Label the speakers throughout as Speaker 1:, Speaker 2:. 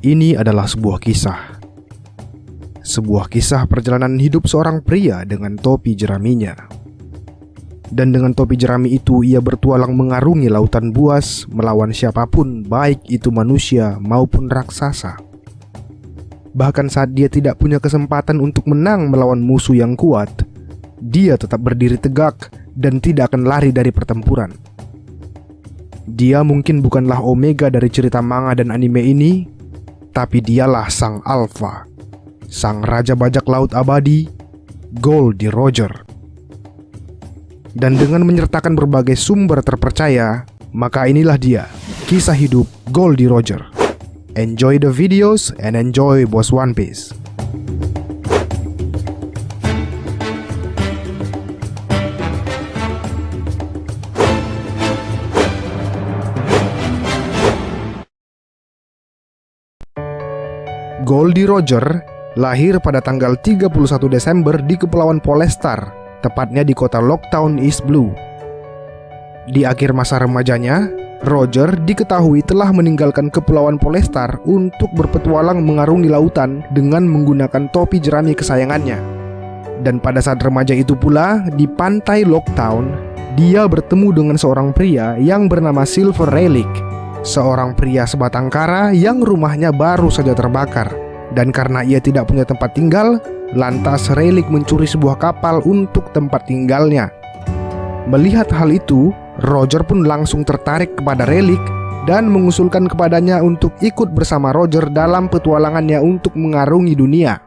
Speaker 1: Ini adalah sebuah kisah. Sebuah kisah perjalanan hidup seorang pria dengan topi jeraminya. Dan dengan topi jerami itu ia bertualang mengarungi lautan buas melawan siapapun, baik itu manusia maupun raksasa. Bahkan saat dia tidak punya kesempatan untuk menang melawan musuh yang kuat, dia tetap berdiri tegak dan tidak akan lari dari pertempuran. Dia mungkin bukanlah Omega dari cerita manga dan anime ini, tapi dialah sang Alpha, sang raja bajak laut abadi, Goldie Roger. Dan dengan menyertakan berbagai sumber terpercaya, maka inilah dia, kisah hidup Goldie Roger. Enjoy the videos and enjoy Boss One Piece. Goldie Roger lahir pada tanggal 31 Desember di Kepulauan Polestar, tepatnya di kota Locktown, East Blue. Di akhir masa remajanya, Roger diketahui telah meninggalkan Kepulauan Polestar untuk berpetualang mengarungi lautan dengan menggunakan topi jerami kesayangannya. Dan pada saat remaja itu pula, di pantai Locktown, dia bertemu dengan seorang pria yang bernama Silver Relic, seorang pria sebatang kara yang rumahnya baru saja terbakar. Dan karena ia tidak punya tempat tinggal, lantas Relic mencuri sebuah kapal untuk tempat tinggalnya. Melihat hal itu, Roger pun langsung tertarik kepada Relic dan mengusulkan kepadanya untuk ikut bersama Roger dalam petualangannya untuk mengarungi dunia.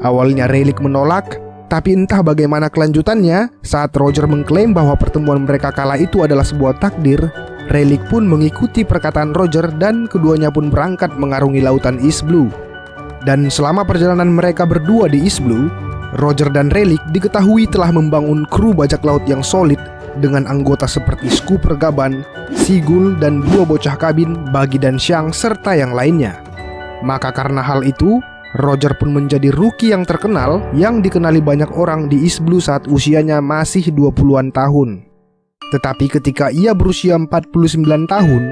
Speaker 1: Awalnya Relic menolak, tapi entah bagaimana kelanjutannya, saat Roger mengklaim bahwa pertemuan mereka kala itu adalah sebuah takdir, Relic pun mengikuti perkataan Roger dan keduanya pun berangkat mengarungi lautan East Blue. Dan selama perjalanan mereka berdua di East Blue, Roger dan Relic diketahui telah membangun kru bajak laut yang solid dengan anggota seperti Skipper Gaban, Sigul, dan dua bocah kabin, Bagi dan Xiang, serta yang lainnya. Maka karena hal itu, Roger pun menjadi rookie yang terkenal yang dikenali banyak orang di East Blue saat usianya masih 20-an tahun. Tetapi ketika ia berusia 49 tahun,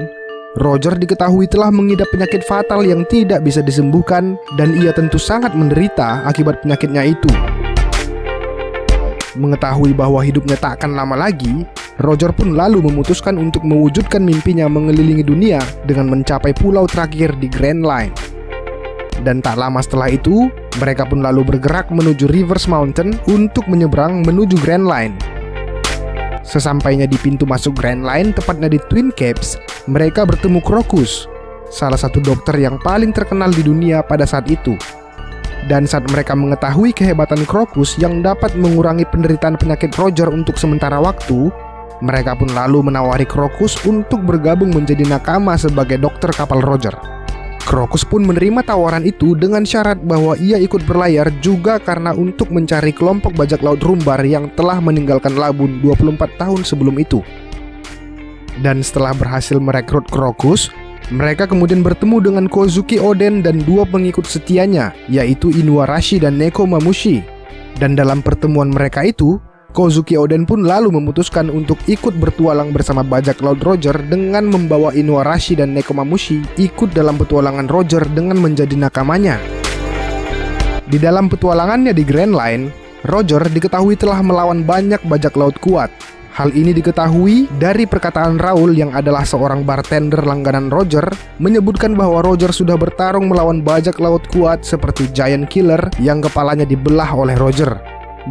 Speaker 1: Roger diketahui telah mengidap penyakit fatal yang tidak bisa disembuhkan dan ia tentu sangat menderita akibat penyakitnya itu. Mengetahui bahwa hidupnya tak akan lama lagi, Roger pun lalu memutuskan untuk mewujudkan mimpinya mengelilingi dunia dengan mencapai pulau terakhir di Grand Line. Dan tak lama setelah itu, mereka pun lalu bergerak menuju Rivers Mountain untuk menyeberang menuju Grand Line. Sesampainya di pintu masuk Grand Line, tepatnya di Twin Caps, mereka bertemu Crocus, salah satu dokter yang paling terkenal di dunia pada saat itu. Dan saat mereka mengetahui kehebatan Crocus yang dapat mengurangi penderitaan penyakit Roger untuk sementara waktu, mereka pun lalu menawari Crocus untuk bergabung menjadi nakama sebagai dokter kapal Roger. Crocus pun menerima tawaran itu dengan syarat bahwa ia ikut berlayar juga karena untuk mencari kelompok bajak laut Rumbar yang telah meninggalkan Labun 24 tahun sebelum itu. Dan setelah berhasil merekrut Crocus, mereka kemudian bertemu dengan Kozuki Oden dan dua pengikut setianya, yaitu Inuarashi dan Nekomamushi. Dan dalam pertemuan mereka itu, Kozuki Oden pun lalu memutuskan untuk ikut bertualang bersama bajak laut Roger dengan membawa Inuarashi dan Nekomamushi ikut dalam petualangan Roger dengan menjadi nakamanya. Di dalam petualangannya di Grand Line, Roger diketahui telah melawan banyak bajak laut kuat. Hal ini diketahui dari perkataan Raul yang adalah seorang bartender langganan Roger, menyebutkan bahwa Roger sudah bertarung melawan bajak laut kuat seperti Giant Killer yang kepalanya dibelah oleh Roger,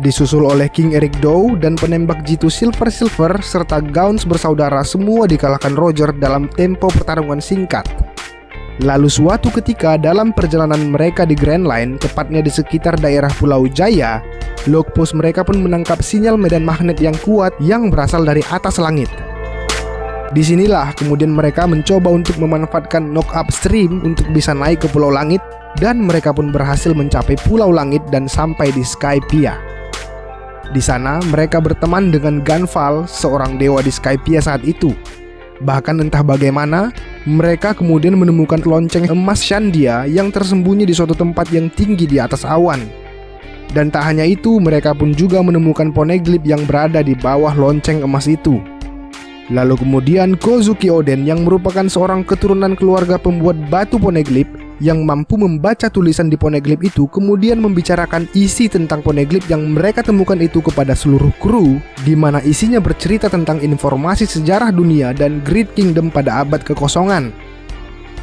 Speaker 1: disusul oleh King Eric Dow dan penembak jitu Silver serta Gauns bersaudara, semua dikalahkan Roger dalam tempo pertarungan singkat. Lalu suatu ketika dalam perjalanan mereka di Grand Line, tepatnya di sekitar daerah Pulau Jaya, logpost mereka pun menangkap sinyal medan magnet yang kuat yang berasal dari atas langit. Disinilah kemudian mereka mencoba untuk memanfaatkan knock upstream untuk bisa naik ke Pulau Langit, dan mereka pun berhasil mencapai Pulau Langit dan sampai di Skypiea. Di sana mereka berteman dengan Ganval, seorang dewa di Skypiea saat itu. Bahkan entah bagaimana, mereka kemudian menemukan lonceng emas Shandia yang tersembunyi di suatu tempat yang tinggi di atas awan. Dan tak hanya itu, mereka pun juga menemukan Poneglyph yang berada di bawah lonceng emas itu. Lalu kemudian Kozuki Oden yang merupakan seorang keturunan keluarga pembuat batu Poneglyph yang mampu membaca tulisan di poneglyph itu kemudian membicarakan isi tentang poneglyph yang mereka temukan itu kepada seluruh kru, di mana isinya bercerita tentang informasi sejarah dunia dan Great Kingdom pada abad kekosongan.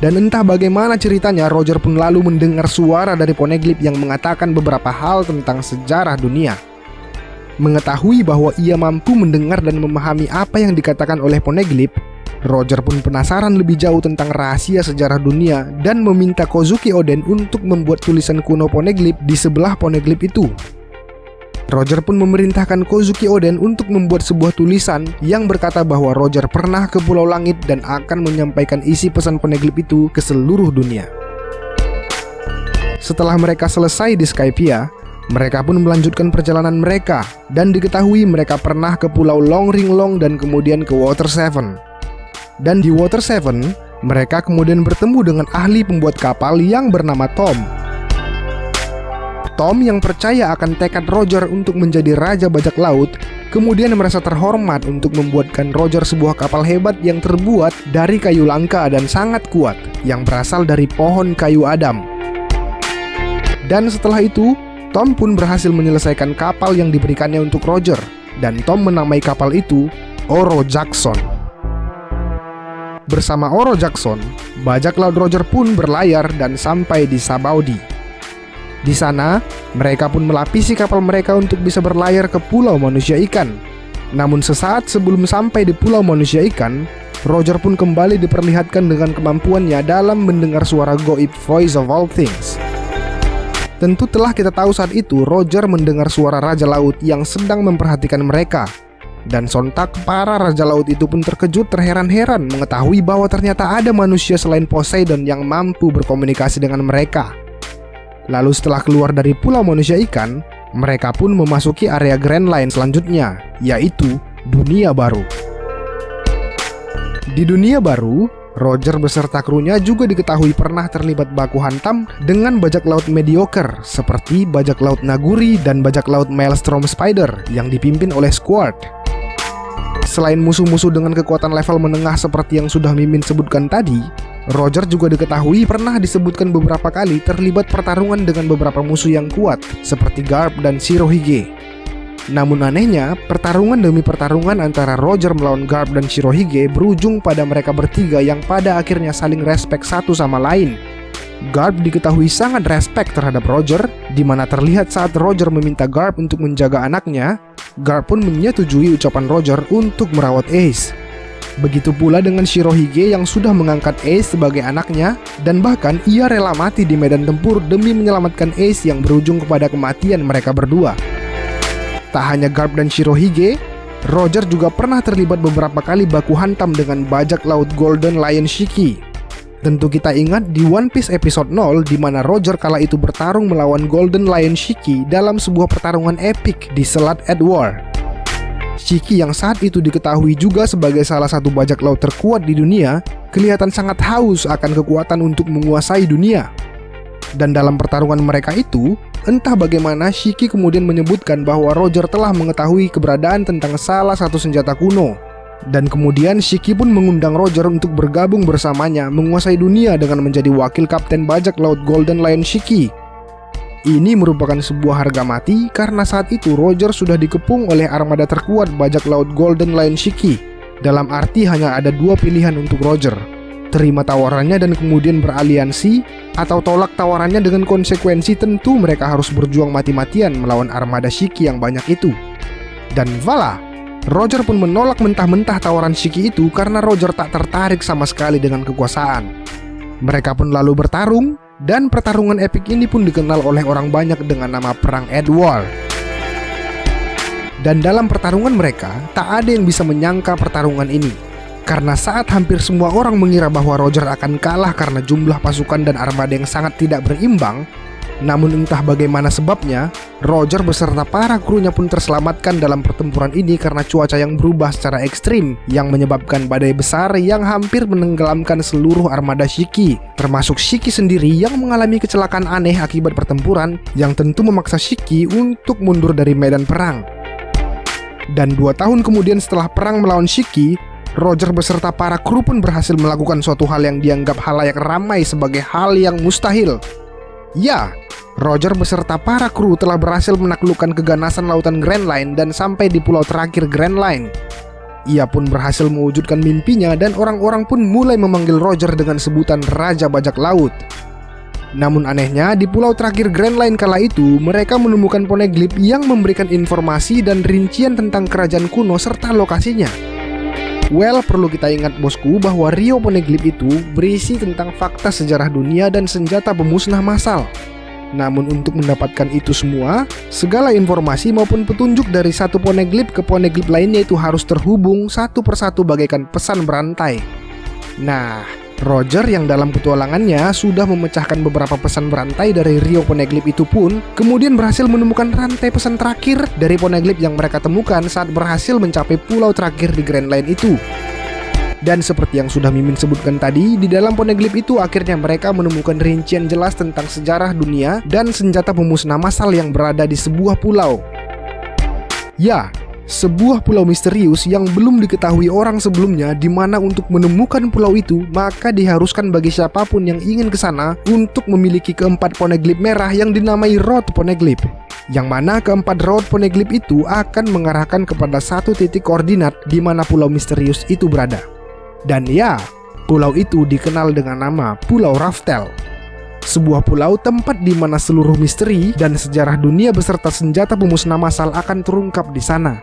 Speaker 1: Dan entah bagaimana ceritanya, Roger pun lalu mendengar suara dari poneglyph yang mengatakan beberapa hal tentang sejarah dunia. Mengetahui bahwa ia mampu mendengar dan memahami apa yang dikatakan oleh poneglyph, Roger pun penasaran lebih jauh tentang rahasia sejarah dunia dan meminta Kozuki Oden untuk membuat tulisan kuno poneglyph di sebelah poneglyph itu. Roger pun memerintahkan Kozuki Oden untuk membuat sebuah tulisan yang berkata bahwa Roger pernah ke Pulau Langit dan akan menyampaikan isi pesan poneglyph itu ke seluruh dunia. Setelah mereka selesai di Skypiea, mereka pun melanjutkan perjalanan mereka dan diketahui mereka pernah ke Pulau Long Ring Long dan kemudian ke Water 7. Dan di Water 7, mereka kemudian bertemu dengan ahli pembuat kapal yang bernama Tom. Tom yang percaya akan tekad Roger untuk menjadi raja bajak laut, kemudian merasa terhormat untuk membuatkan Roger sebuah kapal hebat yang terbuat dari kayu langka dan sangat kuat, yang berasal dari pohon kayu Adam. Dan setelah itu, Tom pun berhasil menyelesaikan kapal yang diberikannya untuk Roger, dan Tom menamai kapal itu Oro Jackson. Bersama Oro Jackson, bajak laut Roger pun berlayar dan sampai di Sabaudi. Di sana, mereka pun melapisi kapal mereka untuk bisa berlayar ke Pulau Manusia Ikan. Namun sesaat sebelum sampai di Pulau Manusia Ikan, Roger pun kembali diperlihatkan dengan kemampuannya dalam mendengar suara goib Voice of All Things. Tentu telah kita tahu saat itu Roger mendengar suara Raja Laut yang sedang memperhatikan mereka. Dan sontak para Raja Laut itu pun terkejut terheran-heran mengetahui bahwa ternyata ada manusia selain Poseidon yang mampu berkomunikasi dengan mereka. Lalu setelah keluar dari Pulau Manusia Ikan, mereka pun memasuki area Grand Line selanjutnya, yaitu Dunia Baru. Di Dunia Baru, Roger beserta krunya juga diketahui pernah terlibat baku hantam dengan bajak laut mediocre seperti bajak laut Naguri dan bajak laut Maelstrom Spider yang dipimpin oleh Squard. Selain musuh-musuh dengan kekuatan level menengah seperti yang sudah Mimin sebutkan tadi, Roger juga diketahui pernah disebutkan beberapa kali terlibat pertarungan dengan beberapa musuh yang kuat seperti Garp dan Shirohige. Namun anehnya, pertarungan demi pertarungan antara Roger melawan Garp dan Shirohige berujung pada mereka bertiga yang pada akhirnya saling respek satu sama lain. Garp diketahui sangat respek terhadap Roger, di mana terlihat saat Roger meminta Garp untuk menjaga anaknya, Garp pun menyetujui ucapan Roger untuk merawat Ace. Begitu pula dengan Shirohige yang sudah mengangkat Ace sebagai anaknya, dan bahkan ia rela mati di medan tempur demi menyelamatkan Ace yang berujung kepada kematian mereka berdua. Tak hanya Garp dan Shirohige, Roger juga pernah terlibat beberapa kali baku hantam dengan bajak laut Golden Lion Shiki. Tentu kita ingat di One Piece episode 0 di mana Roger kala itu bertarung melawan Golden Lion Shiki dalam sebuah pertarungan epik di Selat Edward. Shiki yang saat itu diketahui juga sebagai salah satu bajak laut terkuat di dunia, kelihatan sangat haus akan kekuatan untuk menguasai dunia. Dan dalam pertarungan mereka itu, entah bagaimana Shiki kemudian menyebutkan bahwa Roger telah mengetahui keberadaan tentang salah satu senjata kuno. Dan kemudian Shiki pun mengundang Roger untuk bergabung bersamanya menguasai dunia dengan menjadi wakil kapten bajak laut Golden Lion Shiki. Ini merupakan sebuah harga mati karena saat itu Roger sudah dikepung oleh armada terkuat bajak laut Golden Lion Shiki. Dalam arti hanya ada dua pilihan untuk Roger: terima tawarannya dan kemudian beraliansi, atau tolak tawarannya dengan konsekuensi tentu mereka harus berjuang mati-matian melawan armada Shiki yang banyak itu. Dan voila! Roger pun menolak mentah-mentah tawaran Shiki itu karena Roger tak tertarik sama sekali dengan kekuasaan. Mereka pun lalu bertarung, dan pertarungan epik ini pun dikenal oleh orang banyak dengan nama Perang Edward. Dan dalam pertarungan mereka, tak ada yang bisa menyangka pertarungan ini. Karena saat hampir semua orang mengira bahwa Roger akan kalah karena jumlah pasukan dan armada yang sangat tidak berimbang, namun entah bagaimana sebabnya, Roger beserta para krunya pun terselamatkan dalam pertempuran ini karena cuaca yang berubah secara ekstrim yang menyebabkan badai besar yang hampir menenggelamkan seluruh armada Shiki, termasuk Shiki sendiri yang mengalami kecelakaan aneh akibat pertempuran yang tentu memaksa Shiki untuk mundur dari medan perang. Dan 2 tahun kemudian setelah perang melawan Shiki, Roger beserta para kru pun berhasil melakukan suatu hal yang dianggap halayak ramai sebagai hal yang mustahil. Ya, Roger beserta para kru telah berhasil menaklukkan keganasan lautan Grand Line dan sampai di pulau terakhir Grand Line. Ia pun berhasil mewujudkan mimpinya dan orang-orang pun mulai memanggil Roger dengan sebutan Raja Bajak Laut. Namun anehnya, di pulau terakhir Grand Line kala itu, mereka menemukan poneglyph yang memberikan informasi dan rincian tentang kerajaan kuno serta lokasinya. Well, perlu kita ingat bosku bahwa Rio Poneglyph itu berisi tentang fakta sejarah dunia dan senjata pemusnah massal. Namun untuk mendapatkan itu semua, segala informasi maupun petunjuk dari satu poneglyph ke poneglyph lainnya itu harus terhubung satu persatu bagaikan pesan berantai. Nah, Roger yang dalam petualangannya sudah memecahkan beberapa pesan berantai dari Rio Poneglyph itu pun kemudian berhasil menemukan rantai pesan terakhir dari poneglyph yang mereka temukan saat berhasil mencapai pulau terakhir di Grand Line itu. Dan seperti yang sudah Mimin sebutkan tadi, di dalam poneglyph itu akhirnya mereka menemukan rincian jelas tentang sejarah dunia dan senjata pemusnah massal yang berada di sebuah pulau. Ya, sebuah pulau misterius yang belum diketahui orang sebelumnya, di mana untuk menemukan pulau itu maka diharuskan bagi siapapun yang ingin ke sana untuk memiliki keempat poneglyph merah yang dinamai Road Poneglyph. Yang mana keempat Road Poneglyph itu akan mengarahkan kepada satu titik koordinat di mana pulau misterius itu berada. Dan ya, pulau itu dikenal dengan nama Pulau Raftel. Sebuah pulau tempat di mana seluruh misteri dan sejarah dunia beserta senjata pemusnah massal akan terungkap di sana.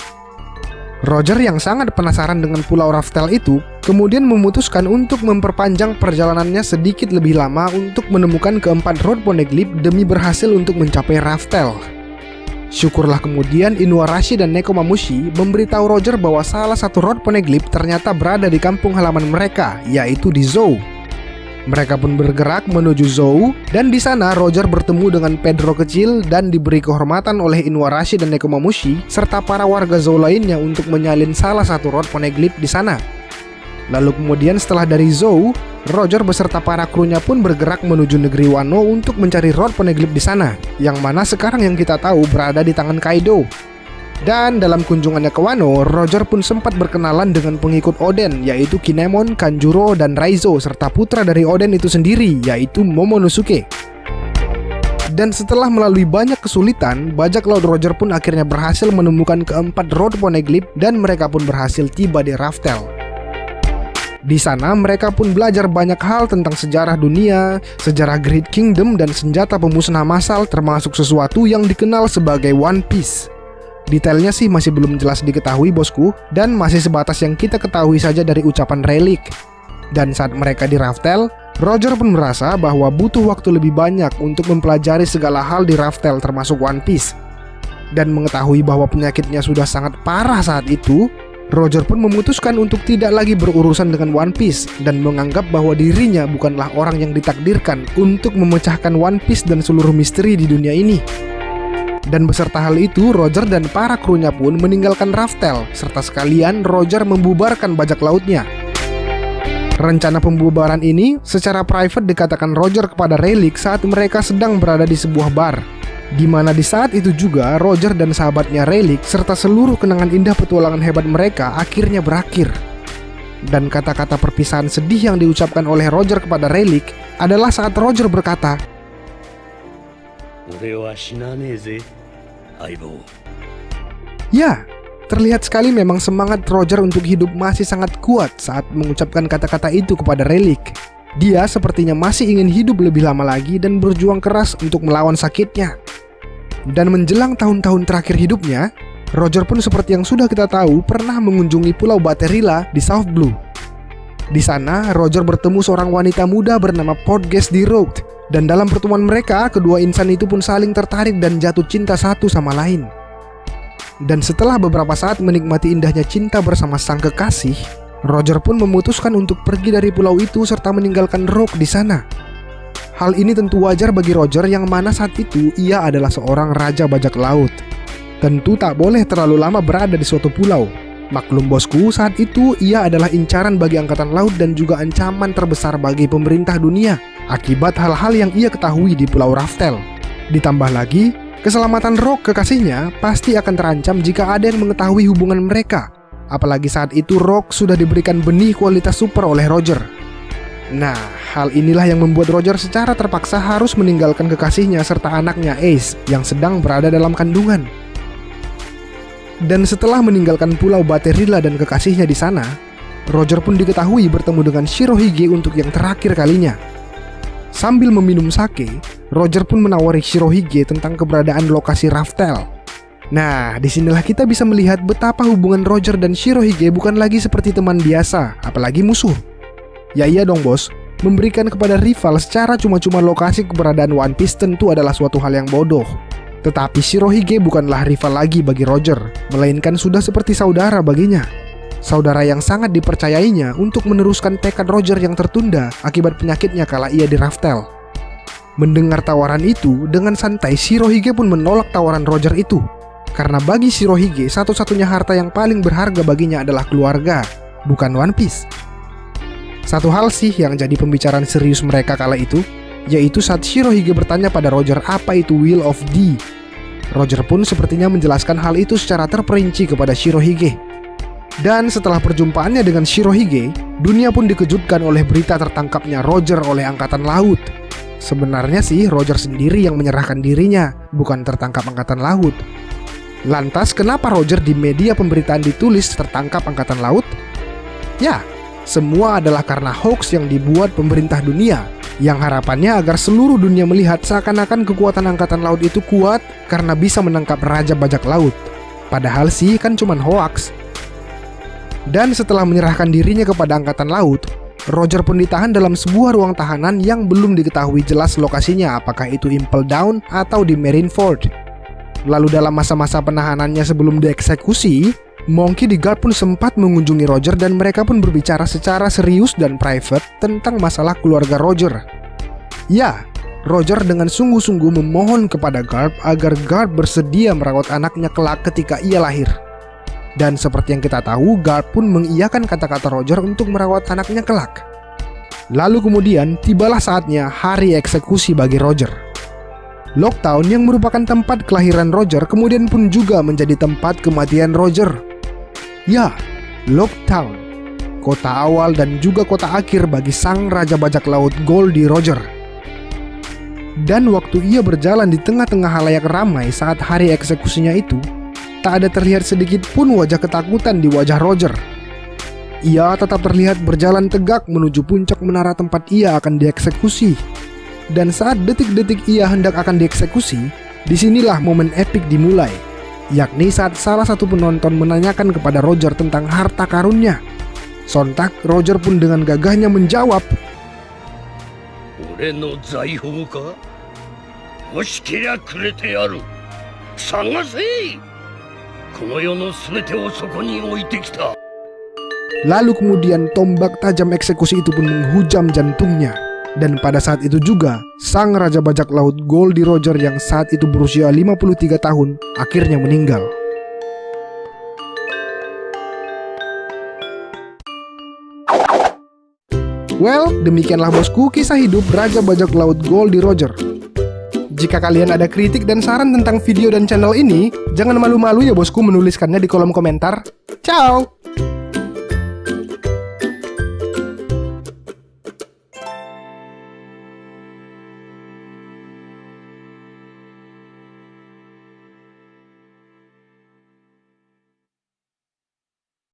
Speaker 1: Roger yang sangat penasaran dengan Pulau Raftel itu kemudian memutuskan untuk memperpanjang perjalanannya sedikit lebih lama untuk menemukan keempat Road Poneglyph demi berhasil untuk mencapai Raftel. Syukurlah kemudian Inuarashi dan Nekomamushi memberitahu Roger bahwa salah satu Road Poneglyph ternyata berada di kampung halaman mereka, yaitu di Zou. Mereka pun bergerak menuju Zou, dan di sana Roger bertemu dengan Pedro kecil dan diberi kehormatan oleh Inuarashi dan Nekomamushi serta para warga Zou lainnya untuk menyalin salah satu Road Poneglyph di sana. Lalu kemudian setelah dari Zou, Roger beserta para krunya pun bergerak menuju negeri Wano untuk mencari Road Poneglyph di sana, yang mana sekarang yang kita tahu berada di tangan Kaido. Dan dalam kunjungannya ke Wano, Roger pun sempat berkenalan dengan pengikut Oden, yaitu Kinemon, Kanjuro, dan Raizo, serta putra dari Oden itu sendiri, yaitu Momonosuke. Dan setelah melalui banyak kesulitan, bajak laut Roger pun akhirnya berhasil menemukan keempat Road Poneglyph dan mereka pun berhasil tiba di Raftel. Di sana mereka pun belajar banyak hal tentang sejarah dunia, sejarah Great Kingdom, dan senjata pemusnah massal termasuk sesuatu yang dikenal sebagai One Piece. Detailnya sih masih belum jelas diketahui bosku, dan masih sebatas yang kita ketahui saja dari ucapan Rayleigh. Dan saat mereka di Raftel, Roger pun merasa bahwa butuh waktu lebih banyak untuk mempelajari segala hal di Raftel termasuk One Piece. Dan mengetahui bahwa penyakitnya sudah sangat parah saat itu, Roger pun memutuskan untuk tidak lagi berurusan dengan One Piece dan menganggap bahwa dirinya bukanlah orang yang ditakdirkan untuk memecahkan One Piece dan seluruh misteri di dunia ini. Dan beserta hal itu, Roger dan para krunya pun meninggalkan Raftel, serta sekalian Roger membubarkan bajak lautnya. Rencana pembubaran ini secara private dikatakan Roger kepada Rayleigh saat mereka sedang berada di sebuah bar, di mana di saat itu juga Roger dan sahabatnya Rayleigh serta seluruh kenangan indah petualangan hebat mereka akhirnya berakhir. Dan kata-kata perpisahan sedih yang diucapkan oleh Roger kepada Rayleigh adalah saat Roger berkata, ya, terlihat sekali memang semangat Roger untuk hidup masih sangat kuat saat mengucapkan kata-kata itu kepada Rayleigh. Dia sepertinya masih ingin hidup lebih lama lagi dan berjuang keras untuk melawan sakitnya. Dan menjelang tahun-tahun terakhir hidupnya, Roger pun seperti yang sudah kita tahu pernah mengunjungi Pulau Baterilla di South Blue. Di sana, Roger bertemu seorang wanita muda bernama Portgas di Road, dan dalam pertemuan mereka, kedua insan itu pun saling tertarik dan jatuh cinta satu sama lain. Dan setelah beberapa saat menikmati indahnya cinta bersama sang kekasih, Roger pun memutuskan untuk pergi dari pulau itu serta meninggalkan Rogue di sana. Hal ini tentu wajar bagi Roger yang mana saat itu ia adalah seorang raja bajak laut. Tentu tak boleh terlalu lama berada di suatu pulau. Maklum bosku, saat itu ia adalah incaran bagi angkatan laut dan juga ancaman terbesar bagi pemerintah dunia akibat hal-hal yang ia ketahui di Pulau Raftel. Ditambah lagi, keselamatan Rogue kekasihnya pasti akan terancam jika ada yang mengetahui hubungan mereka. Apalagi saat itu Rock sudah diberikan benih kualitas super oleh Roger. Nah, hal inilah yang membuat Roger secara terpaksa harus meninggalkan kekasihnya serta anaknya Ace yang sedang berada dalam kandungan. Dan setelah meninggalkan pulau Baterilla dan kekasihnya di sana, Roger pun diketahui bertemu dengan Shirohige untuk yang terakhir kalinya. Sambil meminum sake, Roger pun menawari Shirohige tentang keberadaan lokasi Raftel. Nah, disinilah kita bisa melihat betapa hubungan Roger dan Shirohige bukan lagi seperti teman biasa, apalagi musuh. Ya iya dong bos, memberikan kepada rival secara cuma-cuma lokasi keberadaan One Piece tentu adalah suatu hal yang bodoh. Tetapi Shirohige bukanlah rival lagi bagi Roger, melainkan sudah seperti saudara baginya. Saudara yang sangat dipercayainya untuk meneruskan tekad Roger yang tertunda akibat penyakitnya kala ia di Raftel. Mendengar tawaran itu, dengan santai Shirohige pun menolak tawaran Roger itu. Karena bagi Shirohige, satu-satunya harta yang paling berharga baginya adalah keluarga, bukan One Piece. Satu hal sih yang jadi pembicaraan serius mereka kala itu, yaitu saat Shirohige bertanya pada Roger apa itu Will of D. Roger pun sepertinya menjelaskan hal itu secara terperinci kepada Shirohige. Dan setelah perjumpaannya dengan Shirohige, dunia pun dikejutkan oleh berita tertangkapnya Roger oleh Angkatan Laut. Sebenarnya sih Roger sendiri yang menyerahkan dirinya, bukan tertangkap Angkatan Laut. Lantas kenapa Roger di media pemberitaan ditulis tertangkap Angkatan Laut? Ya, semua adalah karena hoax yang dibuat pemerintah dunia, yang harapannya agar seluruh dunia melihat seakan-akan kekuatan Angkatan Laut itu kuat karena bisa menangkap Raja Bajak Laut. Padahal sih kan cuman hoax. Dan setelah menyerahkan dirinya kepada Angkatan Laut, Roger pun ditahan dalam sebuah ruang tahanan yang belum diketahui jelas lokasinya, apakah itu Impel Down atau di Marineford. Lalu dalam masa-masa penahanannya sebelum dieksekusi, Monkey D. Garp pun sempat mengunjungi Roger dan mereka pun berbicara secara serius dan private tentang masalah keluarga Roger. Ya, Roger dengan sungguh-sungguh memohon kepada Garp agar Garp bersedia merawat anaknya kelak ketika ia lahir. Dan seperti yang kita tahu, Garp pun mengiyakan kata-kata Roger untuk merawat anaknya kelak. Lalu kemudian tibalah saatnya hari eksekusi bagi Roger. Locktown yang merupakan tempat kelahiran Roger kemudian pun juga menjadi tempat kematian Roger. Ya, Locktown, kota awal dan juga kota akhir bagi sang Raja Bajak Laut Goldie Roger. Dan waktu ia berjalan di tengah-tengah halayak ramai saat hari eksekusinya itu, tak ada terlihat sedikit pun wajah ketakutan di wajah Roger. Ia tetap terlihat berjalan tegak menuju puncak menara tempat ia akan dieksekusi. Dan saat detik-detik ia hendak akan dieksekusi, disinilah momen epik dimulai, yakni saat salah satu penonton menanyakan kepada Roger tentang harta karunnya. Sontak Roger pun dengan gagahnya menjawab, "Ore no zaihou ka? Hoshikira kurete yaru. Sagase! Kono yo no subete o soko ni oite kita." Lalu kemudian tombak tajam eksekusi itu pun menghujam jantungnya. Dan pada saat itu juga, sang Raja Bajak Laut Goldie Roger yang saat itu berusia 53 tahun akhirnya meninggal. Well, demikianlah bosku kisah hidup Raja Bajak Laut Goldie Roger. Jika kalian ada kritik dan saran tentang video dan channel ini, jangan malu-malu ya bosku menuliskannya di kolom komentar. Ciao!